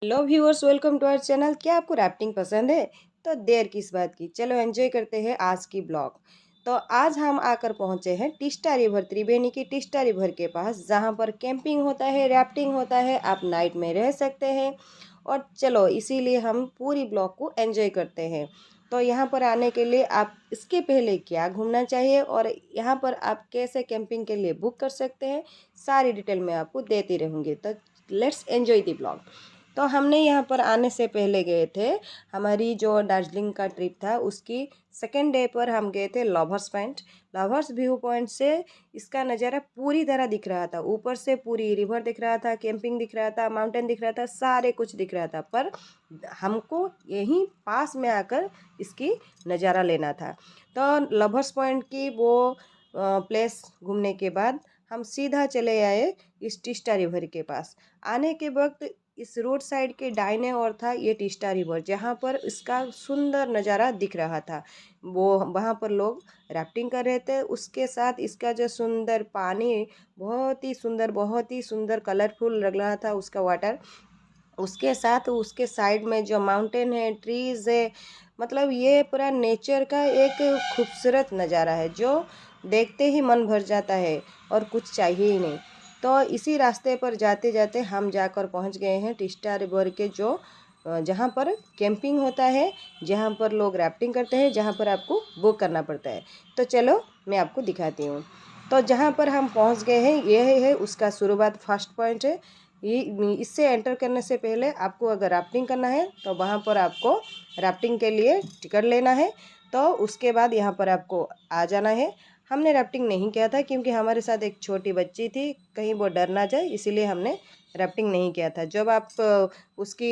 Hello viewers, welcome to our channel. क्या आपको rafting पसंद है? तो देर किस बात की, चलो एंजॉय करते हैं आज की ब्लॉग। तो आज हम आकर पहुंचे हैं टिस्टा रिवर, त्रिवेणी की टिस्टा रिवर के पास, जहां पर कैंपिंग होता है, राफ्टिंग होता है, आप नाइट में रह सकते हैं। और चलो इसीलिए हम पूरी ब्लॉग को एंजॉय करते हैं। तो यहाँ पर आने के लिए आप इसके पहले क्या घूमना चाहिए और यहाँ पर आप कैसे कैंपिंग के लिए बुक कर सकते हैं, सारी डिटेल मैं आपको देती रहूँगी। तो लेट्स एंजॉय द ब्लॉग। तो हमने यहाँ पर आने से पहले गए थे, हमारी जो दार्जिलिंग का ट्रिप था उसकी सेकेंड डे पर हम गए थे lovers point. Lovers view point से इसका नज़ारा पूरी तरह दिख रहा था, ऊपर से पूरी रिवर दिख रहा था, कैंपिंग दिख रहा था, माउंटेन दिख रहा था, सारे कुछ दिख रहा था। पर हमको यहीं पास में आकर इसकी नज़ारा लेना था। तो लवर्स पॉइंट की वो प्लेस घूमने के बाद हम सीधा चले आए इस टिस्टा रिवर के पास। आने के वक्त इस रोड साइड के दाहिने ओर था ये टिस्टा रिवर, जहाँ पर इसका सुंदर नज़ारा दिख रहा था। वो वहाँ पर लोग राफ्टिंग कर रहे थे, उसके साथ इसका जो सुंदर पानी, बहुत ही सुंदर कलरफुल लग रहा था उसका वाटर। उसके साथ उसके साइड में जो माउंटेन है, ट्रीज़ है, मतलब ये पूरा नेचर का एक खूबसूरत नज़ारा है जो देखते ही मन भर जाता है और कुछ चाहिए ही नहीं। तो इसी रास्ते पर जाते जाते हम जाकर पहुंच गए हैं टिस्टा रिवर के जो जहाँ पर कैंपिंग होता है, जहाँ पर लोग राफ्टिंग करते हैं, जहाँ पर आपको बुक करना पड़ता है। तो चलो मैं आपको दिखाती हूँ। तो जहाँ पर हम पहुँच गए हैं ये है उसका शुरुआत, फर्स्ट पॉइंट है। ये इससे एंटर करने से पहले आपको अगर राफ्टिंग करना है तो वहाँ पर आपको राफ्टिंग के लिए टिकट लेना है। तो उसके बाद यहाँ पर आपको आ जाना है। हमने राफ्टिंग नहीं किया था क्योंकि हमारे साथ एक छोटी बच्ची थी, कहीं वो डर ना जाए, इसीलिए हमने राफ्टिंग नहीं किया था। जब आप उसकी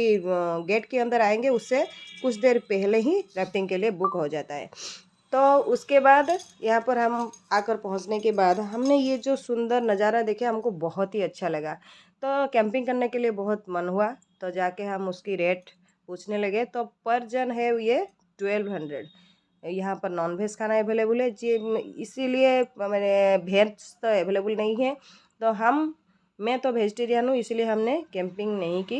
गेट के अंदर आएंगे उससे कुछ देर पहले ही राफ्टिंग के लिए बुक हो जाता है। तो उसके बाद यहाँ पर हम आकर पहुँचने के बाद हमने ये जो सुंदर नज़ारा देखे, हमको बहुत ही अच्छा लगा। तो कैंपिंग करने के लिए बहुत मन हुआ, तो जाके हम उसकी रेट पूछने लगे। तो पर जन है ये 1200। यहाँ पर नॉन वेज खाना अवेलेबल है जी, इसीलिए मैंने वेज तो अवेलेबल नहीं है। तो मैं तो वेजिटेरियन हूँ, इसीलिए हमने कैंपिंग नहीं की।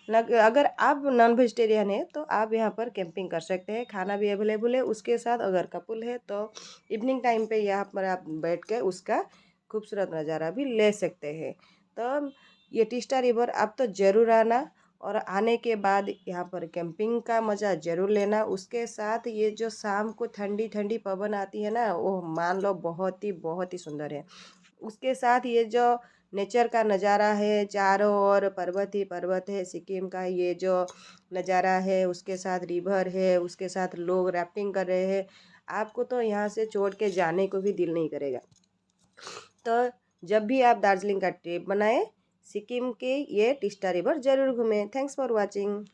अगर आप नॉन वेजिटेरियन है तो आप यहाँ पर कैंपिंग कर सकते हैं, खाना भी अवेलेबल है। उसके साथ अगर कपल है तो इवनिंग टाइम पे यहाँ पर आप बैठ के उसका खूबसूरत नज़ारा भी ले सकते हैं। तो ये टिस्टा रिवर आप तो ज़रूर आना, और आने के बाद यहाँ पर कैंपिंग का मज़ा ज़रूर लेना। उसके साथ ये जो शाम को ठंडी ठंडी पवन आती है ना, वो मान लो बहुत ही सुंदर है। उसके साथ ये जो नेचर का नज़ारा है, चारों ओर पर्वत ही पर्वत है, सिक्किम का ये जो नज़ारा है, उसके साथ रिवर है, उसके साथ लोग राफ्टिंग कर रहे हैं, आपको तो यहाँ से छोड़ के जाने को भी दिल नहीं करेगा। तो जब भी आप दार्जिलिंग का ट्रिप बनाएं, सिक्किम के ये टिस्टा रिवर ज़रूर घूमें। Thanks for watching.